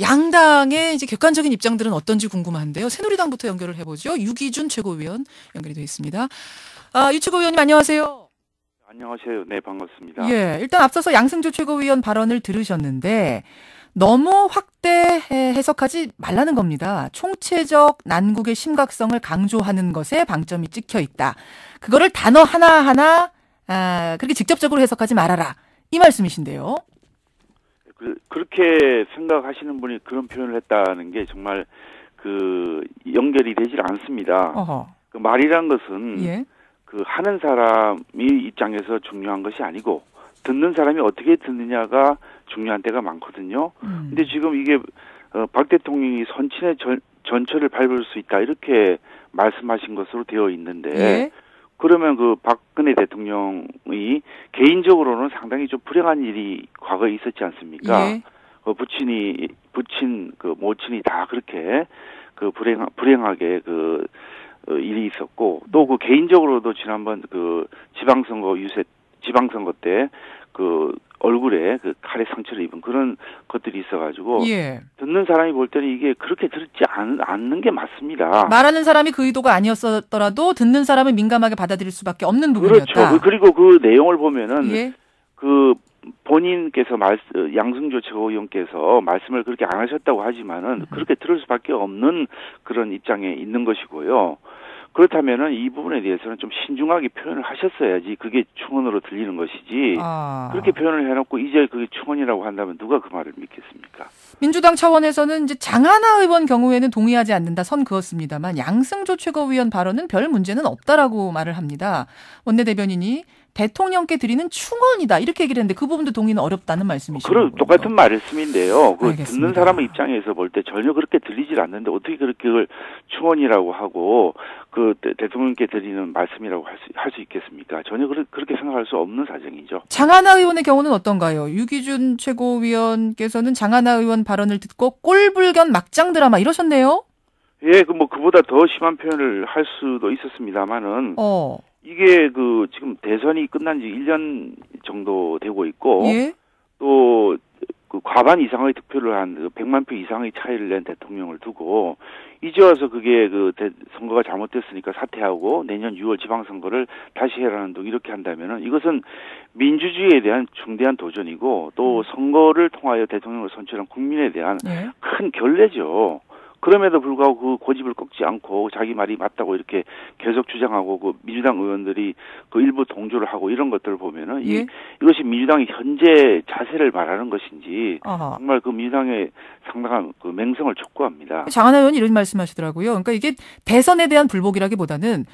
양당의 이제 객관적인 입장들은 어떤지 궁금한데요. 새누리당부터 연결을 해보죠. 유기준 최고위원 연결이 되어 있습니다. 유 최고위원님 안녕하세요. 안녕하세요. 네, 반갑습니다. 예, 일단 앞서서 양승조 최고위원 발언을 들으셨는데 너무 확대 해석하지 말라는 겁니다. 총체적 난국의 심각성을 강조하는 것에 방점이 찍혀 있다. 그거를 단어 하나하나 그렇게 직접적으로 해석하지 말아라. 이 말씀이신데요. 그렇게 생각하시는 분이 그런 표현을 했다는 게 정말 연결이 되질 않습니다. 그 말이란 것은 예. 하는 사람이 입장에서 중요한 것이 아니고 듣는 사람이 어떻게 듣느냐가 중요한 때가 많거든요. 근데 지금 이게 박 대통령이 선친의 전철을 밟을 수 있다 이렇게 말씀하신 것으로 되어 있는데 예. 그러면 박근혜 대통령이 개인적으로는 상당히 좀 불행한 일이 과거에 있었지 않습니까? 예. 부친 모친이 다 그렇게 불행하게 일이 있었고 또 개인적으로도 지난번 지방선거 때 얼굴에 칼의 상처를 입은 그런 것들이 있어가지고 예. 듣는 사람이 볼 때는 이게 그렇게 듣지 않는 게 맞습니다. 말하는 사람이 그 의도가 아니었더라도 듣는 사람은 민감하게 받아들일 수밖에 없는 부분이었다. 그렇죠. 그리고 그 내용을 보면은 예. 본인께서 양승조 최고위원께서 말씀을 그렇게 안 하셨다고 하지만은 그렇게 들을 수밖에 없는 그런 입장에 있는 것이고요. 그렇다면은 이 부분에 대해서는 좀 신중하게 표현을 하셨어야지 그게 충언으로 들리는 것이지 그렇게 표현을 해놓고 이제 그게 충언이라고 한다면 누가 그 말을 믿겠습니까? 민주당 차원에서는 이제 장하나 의원 경우에는 동의하지 않는다 선 그었습니다만 양승조 최고위원 발언은 별 문제는 없다라고 말을 합니다. 원내대변인이 대통령께 드리는 충언이다 이렇게 얘기를 했는데 그 부분도 동의는 어렵다는 말씀이시죠? 그런 똑같은 말씀인데요. 알겠습니다. 듣는 사람의 입장에서 볼 때 전혀 그렇게 들리질 않는데 어떻게 그렇게 그걸 충언이라고 하고 대통령께 드리는 말씀이라고 할 수 있겠습니까? 전혀 그렇게 생각할 수 없는 사정이죠. 장하나 의원의 경우는 어떤가요? 유기준 최고위원께서는 장하나 의원 발언을 듣고 꼴불견 막장 드라마 이러셨네요? 예, 그보다 더 심한 표현을 할 수도 있었습니다만은 이게 지금 대선이 끝난 지 1년 정도 되고 있고 예? 또 과반 이상의 득표를 한 100만 표 이상의 차이를 낸 대통령을 두고 이제 와서 그게 선거가 잘못됐으니까 사퇴하고 내년 6월 지방선거를 다시 해라는 등 이렇게 한다면은 이것은 민주주의에 대한 중대한 도전이고 또 선거를 통하여 대통령을 선출한 국민에 대한 예? 큰 결례죠. 그럼에도 불구하고 그 고집을 꺾지 않고 자기 말이 맞다고 이렇게 계속 주장하고 민주당 의원들이 일부 동조를 하고 이런 것들을 보면은 예? 이것이 민주당의 현재 자세를 말하는 것인지 아하. 정말 민주당의 상당한 맹성을 촉구합니다. 장하나 의원이 이런 말씀하시더라고요. 그러니까 이게 대선에 대한 불복이라기보다는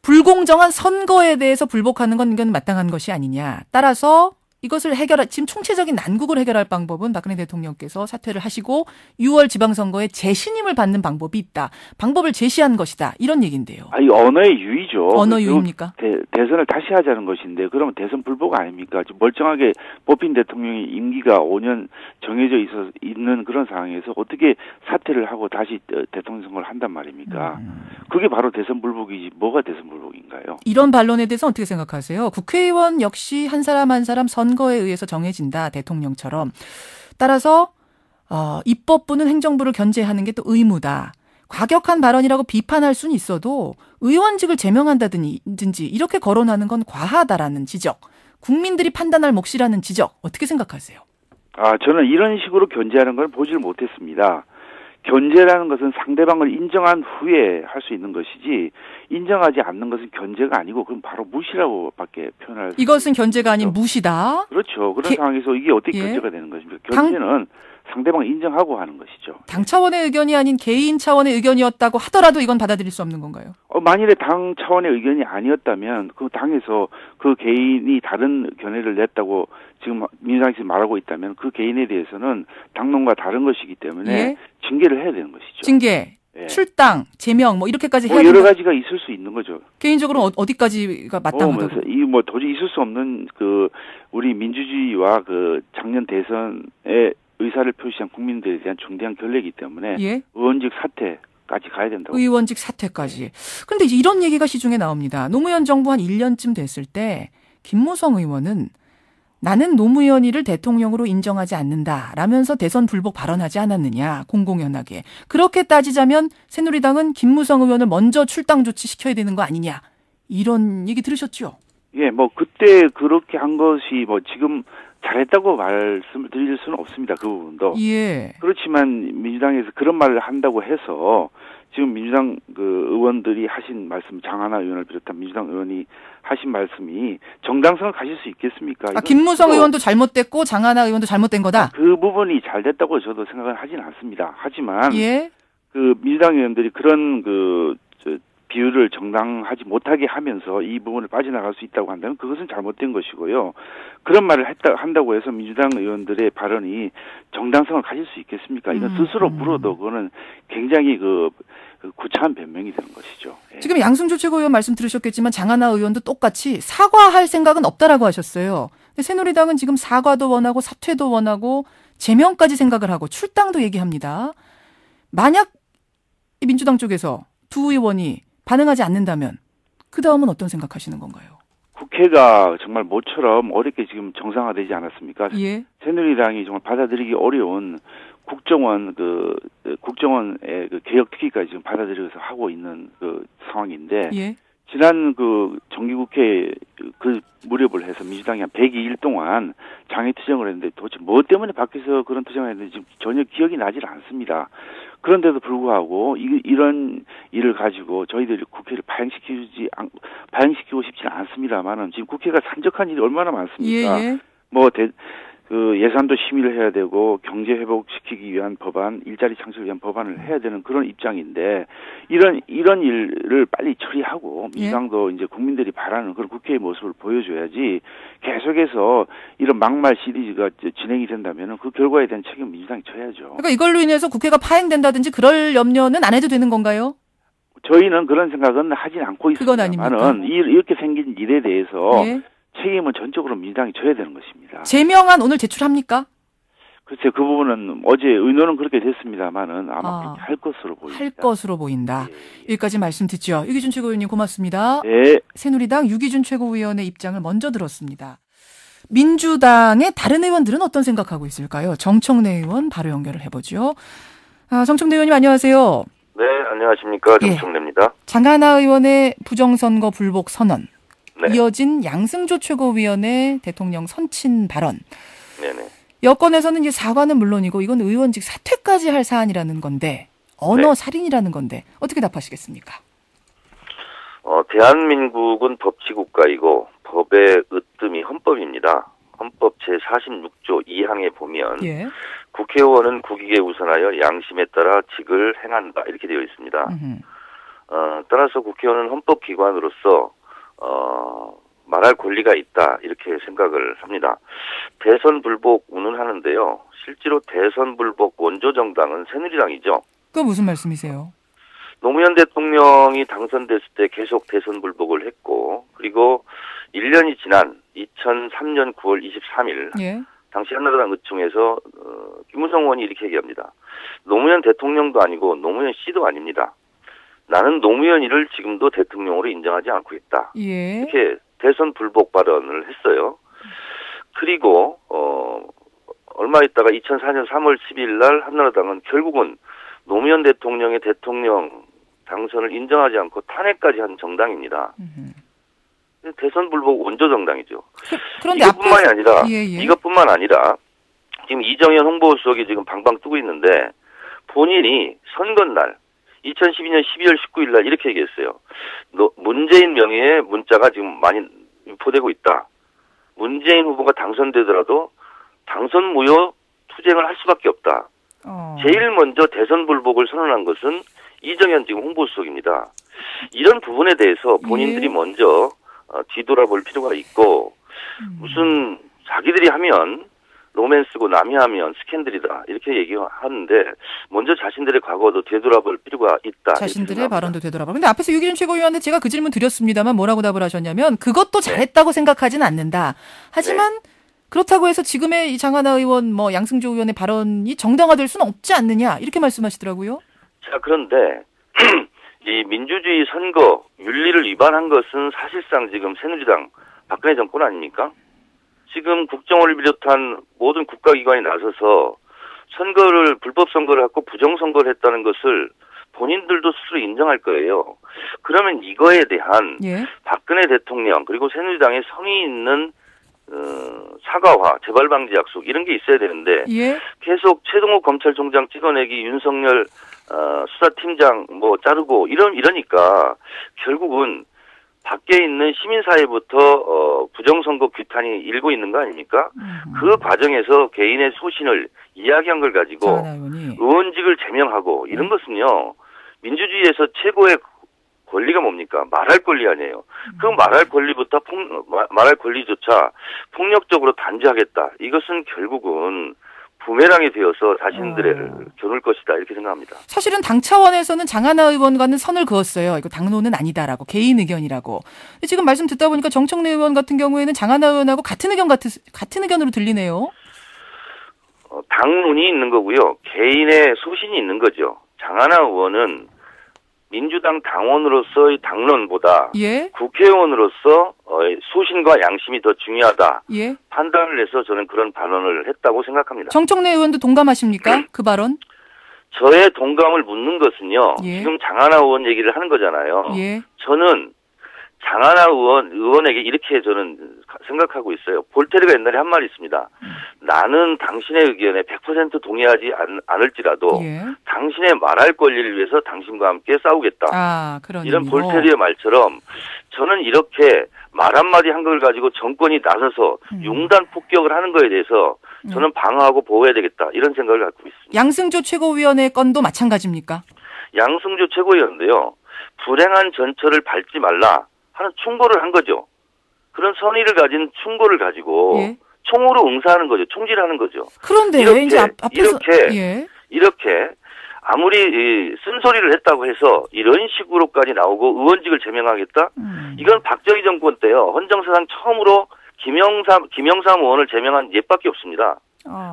불공정한 선거에 대해서 불복하는 건 이건 마땅한 것이 아니냐. 따라서 이것을 지금 총체적인 난국을 해결할 방법은 박근혜 대통령께서 사퇴를 하시고 6월 지방선거에 재신임을 받는 방법이 있다. 방법을 제시한 것이다. 이런 얘기인데요. 언어의 유의죠. 언어 유의입니까? 대선을 다시 하자는 것인데 그러면 대선 불복 아닙니까? 멀쩡하게 뽑힌 대통령이 임기가 5년 정해져 있는 그런 상황에서 어떻게 사퇴를 하고 다시 대통령 선거를 한단 말입니까? 그게 바로 대선 불복이지 뭐가 대선 불복인가요? 이런 반론에 대해서 어떻게 생각하세요? 국회의원 역시 한 사람 한 사람 선거에 의해서 정해진다. 대통령처럼. 따라서 입법부는 행정부를 견제하는 게 또 의무다. 과격한 발언이라고 비판할 수는 있어도 의원직을 제명한다든지 이렇게 거론하는 건 과하다라는 지적. 국민들이 판단할 몫이라는 지적. 어떻게 생각하세요? 저는 이런 식으로 견제하는 걸 보질 못했습니다. 견제라는 것은 상대방을 인정한 후에 할 수 있는 것이지 인정하지 않는 것은 견제가 아니고 그럼 바로 무시라고밖에 표현할 수 없습니다. 이것은 견제가 아닌 무시다. 그렇죠. 그런 상황에서 이게 어떻게 견제가 되는 것입니까? 견제는 상대방을 인정하고 하는 것이죠. 당 차원의 의견이 아닌 개인 차원의 의견이었다고 하더라도 이건 받아들일 수 없는 건가요? 만일에 당 차원의 의견이 아니었다면 그 당에서 그 개인이 다른 견해를 냈다고 지금 민주당에서 말하고 있다면 그 개인에 대해서는 당론과 다른 것이기 때문에 예? 징계를 해야 되는 것이죠. 징계, 출당, 제명 이렇게까지 해야 여러 가지가 있을 수 있는 거죠. 개인적으로 어디까지가 마땅하다고? 도저히 있을 수 없는 우리 민주주의와 작년 대선의 의사를 표시한 국민들에 대한 중대한 결례이기 때문에 예? 의원직 사퇴까지 가야 된다고. 의원직 사퇴까지. 그런데 이런 얘기가 시중에 나옵니다. 노무현 정부 한 1년쯤 됐을 때 김무성 의원은 나는 노무현 일을 대통령으로 인정하지 않는다라면서 대선 불복 발언하지 않았느냐, 공공연하게. 그렇게 따지자면 새누리당은 김무성 의원을 먼저 출당 조치시켜야 되는 거 아니냐, 이런 얘기 들으셨죠? 예, 뭐 그때 그렇게 한 것이 뭐 지금 잘했다고 말씀을 드릴 수는 없습니다. 그 부분도. 예. 그렇지만 민주당에서 그런 말을 한다고 해서 지금 민주당 그 의원들이 하신 말씀, 장하나 의원을 비롯한 민주당 의원이 하신 말씀이 정당성을 가질 수 있겠습니까? 김무성 의원도 잘못됐고 장하나 의원도 잘못된 거다? 그 부분이 잘 됐다고 저도 생각을 하진 않습니다. 하지만 예. 그 민주당 의원들이 그런 비율을 정당하지 못하게 하면서 이 부분을 빠져나갈 수 있다고 한다면 그것은 잘못된 것이고요. 그런 말을 한다고 해서 민주당 의원들의 발언이 정당성을 가질 수 있겠습니까? 이건 스스로 물어도 그거는 굉장히 구차한 변명이 되는 것이죠. 예. 지금 양승조 최고위원 말씀 들으셨겠지만 장하나 의원도 똑같이 사과할 생각은 없다라고 하셨어요. 근데 새누리당은 지금 사과도 원하고 사퇴도 원하고 제명까지 생각을 하고 출당도 얘기합니다. 만약 민주당 쪽에서 두 의원이 반응하지 않는다면 그 다음은 어떤 생각하시는 건가요? 국회가 정말 모처럼 어렵게 지금 정상화되지 않았습니까? 예. 새누리당이 정말 받아들이기 어려운 국정원의 개혁 특위까지 지금 받아들여서 하고 있는 상황인데, 예. 지난 정기국회 무렵을 해서 민주당이 한 102일 동안 장애 투쟁을 했는데 도대체 뭐 때문에 밖에서 그런 투쟁을 했는지 지금 전혀 기억이 나질 않습니다. 그런데도 불구하고 이런 일을 가지고 저희들이 국회를 파행시키고 싶지는 않습니다만은 지금 국회가 산적한 일이 얼마나 많습니까? 예. 예산도 심의를 해야 되고 경제 회복시키기 위한 법안, 일자리 창출을 위한 법안을 해야 되는 그런 입장인데 이런 일을 빨리 처리하고 민주당도 이제 국민들이 바라는 그런 국회의 모습을 보여줘야지 계속해서 이런 막말 시리즈가 진행이 된다면은 그 결과에 대한 책임 민주당이 져야죠. 그러니까 이걸로 인해서 국회가 파행된다든지 그럴 염려는 안 해도 되는 건가요? 저희는 그런 생각은 하진 않고 있습니다만은 이렇게 생긴 일에 대해서 예. 책임은 전적으로 민주당이 져야 되는 것입니다. 제명안 오늘 제출합니까? 글쎄, 그 부분은 어제 의논은 그렇게 됐습니다만은 아마 그렇게 할 것으로 보입니다. 할 것으로 보인다. 예. 여기까지 말씀 듣죠. 유기준 최고위원님 고맙습니다. 네. 새누리당 유기준 최고위원의 입장을 먼저 들었습니다. 민주당의 다른 의원들은 어떤 생각하고 있을까요? 정청래 의원 바로 연결을 해보죠. 정청래 의원님 안녕하세요. 네, 안녕하십니까. 정청래입니다. 예. 장하나 의원의 부정선거 불복 선언. 네. 이어진 양승조 최고위원의 대통령 선친 발언. 네네. 여권에서는 이제 사과는 물론이고 이건 의원직 사퇴까지 할 사안이라는 건데 언어 살인이라는 건데 어떻게 답하시겠습니까? 대한민국은 법치국가이고 법의 으뜸이 헌법입니다. 헌법 제46조 2항에 보면 예. 국회의원은 국익에 우선하여 양심에 따라 직을 행한다 이렇게 되어 있습니다. 따라서 국회의원은 헌법기관으로서 말할 권리가 있다 이렇게 생각을 합니다. 대선 불복 운운하는데요. 실제로 대선 불복 원조 정당은 새누리당이죠. 그거 무슨 말씀이세요? 노무현 대통령이 당선됐을 때 계속 대선 불복을 했고 그리고 1년이 지난 2003년 9월 23일 예. 당시 한나라당 의총에서 김무성 의원이 이렇게 얘기합니다. 노무현 대통령도 아니고 노무현 씨도 아닙니다. 나는 노무현이를 지금도 대통령으로 인정하지 않고 있다. 예. 이렇게 대선 불복 발언을 했어요. 그리고 얼마 있다가 2004년 3월 10일 날 한나라당은 결국은 노무현 대통령의 대통령 당선을 인정하지 않고 탄핵까지 한 정당입니다. 대선 불복 원조 정당이죠. 그런데 이것뿐만이 아니라 예. 이것뿐만 아니라 지금 이정현 홍보수석이 지금 방방 뜨고 있는데 본인이 선거날 2012년 12월 19일 날 이렇게 얘기했어요. 문재인 명의의 문자가 지금 많이 유포되고 있다. 문재인 후보가 당선되더라도 당선 무효 투쟁을 할 수밖에 없다. 제일 먼저 대선 불복을 선언한 것은 이정현 지금 홍보수석입니다. 이런 부분에 대해서 본인들이 먼저 뒤돌아볼 필요가 있고 무슨 자기들이 하면 로맨스고 남이 하면 스캔들이다 이렇게 얘기하는데 먼저 자신들의 과거도 되돌아볼 필요가 있다. 자신들의 발언도 되돌아봐. 근데 앞에서 유기준 최고위원한테 제가 그 질문 드렸습니다만 뭐라고 답을 하셨냐면 그것도 잘했다고 생각하지는 않는다. 하지만 그렇다고 해서 지금의 이 장하나 의원, 양승조 의원의 발언이 정당화될 수는 없지 않느냐 이렇게 말씀하시더라고요. 자, 그런데 이 민주주의 선거 윤리를 위반한 것은 사실상 지금 새누리당 박근혜 정권 아닙니까? 지금 국정원을 비롯한 모든 국가기관이 나서서 불법 선거를 하고 부정선거를 했다는 것을 본인들도 스스로 인정할 거예요. 그러면 이거에 대한 예. 박근혜 대통령 그리고 새누리당의 성의 있는 사과와 재발방지 약속 이런 게 있어야 되는데 예. 계속 최동욱 검찰총장 찍어내기 윤석열 수사팀장 뭐 자르고 이러니까 결국은 밖에 있는 시민사회부터 부정선거 규탄이 일고 있는 거 아닙니까? 그 과정에서 개인의 소신을 이야기한 걸 가지고 의원직을 제명하고 이런 것은요. 민주주의에서 최고의 권리가 뭡니까? 말할 권리 아니에요. 그 말할 권리부터 말할 권리조차 폭력적으로 단죄하겠다. 이것은 결국은 부메랑이 되어서 자신들을 겨눌 것이다 이렇게 생각합니다. 사실은 당 차원에서는 장하나 의원과는 선을 그었어요. 이거 당론은 아니다라고 개인 의견이라고. 근데 지금 말씀 듣다 보니까 정청래 의원 같은 경우에는 장하나 의원하고 같은 의견으로 들리네요. 당론이 있는 거고요. 개인의 소신이 있는 거죠. 장하나 의원은 민주당 당원으로서의 당론보다 예? 국회의원으로서 소신과 양심이 더 중요하다. 예? 판단을 해서 저는 그런 발언을 했다고 생각합니다. 정청래 의원도 동감하십니까? 그 발언? 저의 동감을 묻는 것은요. 예? 지금 장하나 의원 얘기를 하는 거잖아요. 예? 저는 장하나 의원에게 이렇게 저는 생각하고 있어요. 볼테르가 옛날에 한 말이 있습니다. 나는 당신의 의견에 100% 동의하지 않을지라도 예? 당신의 말할 권리를 위해서 당신과 함께 싸우겠다. 이런 볼테르의 말처럼 저는 이렇게 말 한마디 한 걸 가지고 정권이 나서서 융단 폭격을 하는 거에 대해서 저는 방어하고 보호해야 되겠다. 이런 생각을 갖고 있습니다. 양승조 최고위원의 건도 마찬가지입니까? 양승조 최고위원도요. 불행한 전철을 밟지 말라 하는 충고를 한 거죠. 그런 선의를 가진 충고를 가지고 예? 총으로 응사하는 거죠. 총질하는 거죠. 그런데 이제 앞에서 이렇게 아무리 쓴소리를 했다고 해서 이런 식으로까지 나오고 의원직을 제명하겠다? 이건 박정희 정권 때요. 헌정사상 처음으로 김영삼 의원을 제명한 예밖에 없습니다.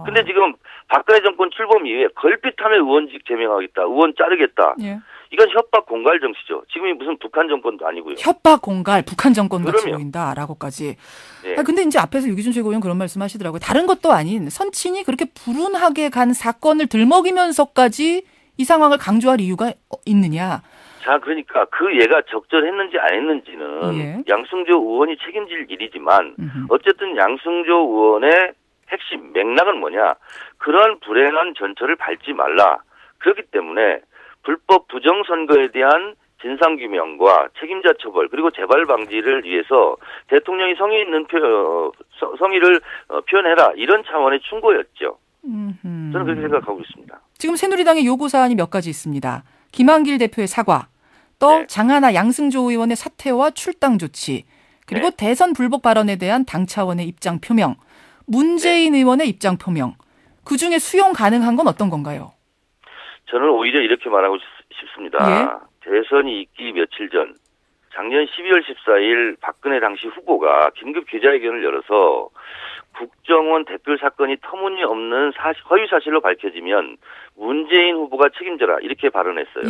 근데 지금 박근혜 정권 출범 이후에 걸핏하면 의원직 제명하겠다. 의원 자르겠다. 예. 이건 협박 공갈 정치죠. 지금이 무슨 북한 정권도 아니고요. 협박 공갈, 북한 정권 같이 보인다라고까지. 네. 근데 이제 앞에서 유기준 최고위원 그런 말씀하시더라고요. 다른 것도 아닌 선친이 그렇게 불운하게 간 사건을 들먹이면서까지 이 상황을 강조할 이유가 있느냐. 자, 그러니까 그 예가 적절했는지 안 했는지는 양승조 의원이 책임질 일이지만 어쨌든 양승조 의원의 핵심 맥락은 뭐냐. 그런 불행한 전철을 밟지 말라. 그렇기 때문에 불법 부정선거에 대한 진상규명과 책임자 처벌 그리고 재발 방지를 위해서 대통령이 성의 있는 성의를 표현해라. 이런 차원의 충고였죠. 저는 그렇게 생각하고 있습니다. 지금 새누리당의 요구사안이 몇 가지 있습니다. 김한길 대표의 사과, 또 장하나 양승조 의원의 사퇴와 출당 조치, 그리고 대선 불복 발언에 대한 당 차원의 입장 표명, 문재인 의원의 입장 표명. 그중에 수용 가능한 건 어떤 건가요? 저는 오히려 이렇게 말하고 싶습니다. 대선이 있기 며칠 전 작년 12월 14일 박근혜 당시 후보가 긴급 기자회견을 열어서 국정원 댓글 사건이 터무니없는 허위 사실로 밝혀지면 문재인 후보가 책임져라 이렇게 발언했어요.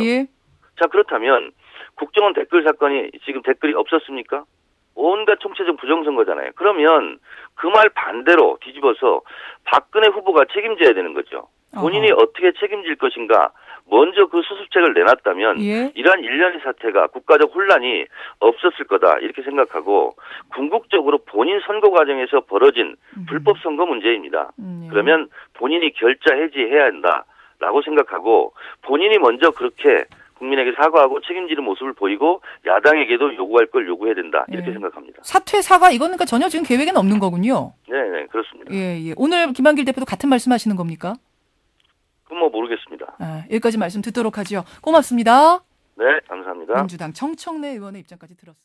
자, 그렇다면 국정원 댓글 사건이 지금 댓글이 없었습니까? 온갖 총체적 부정선거잖아요. 그러면 그 말 반대로 뒤집어서 박근혜 후보가 책임져야 되는 거죠. 본인이 어떻게 책임질 것인가 먼저 그 수습책을 내놨다면 이러한 일련의 사태가 국가적 혼란이 없었을 거다 이렇게 생각하고 궁극적으로 본인 선거 과정에서 벌어진 불법 선거 문제입니다. 그러면 본인이 결자 해지해야 한다라고 생각하고 본인이 먼저 그렇게 국민에게 사과하고 책임지는 모습을 보이고 야당에게도 요구할 걸 요구해야 된다 이렇게 생각합니다. 사퇴 사과 이거는 그러니까 전혀 지금 계획에는 없는 거군요. 네, 그렇습니다. 오늘 김한길 대표도 같은 말씀하시는 겁니까? 그건 뭐 모르겠습니다. 여기까지 말씀 듣도록 하죠. 고맙습니다. 네, 감사합니다. 민주당 정청래 의원의 입장까지 들었습니다.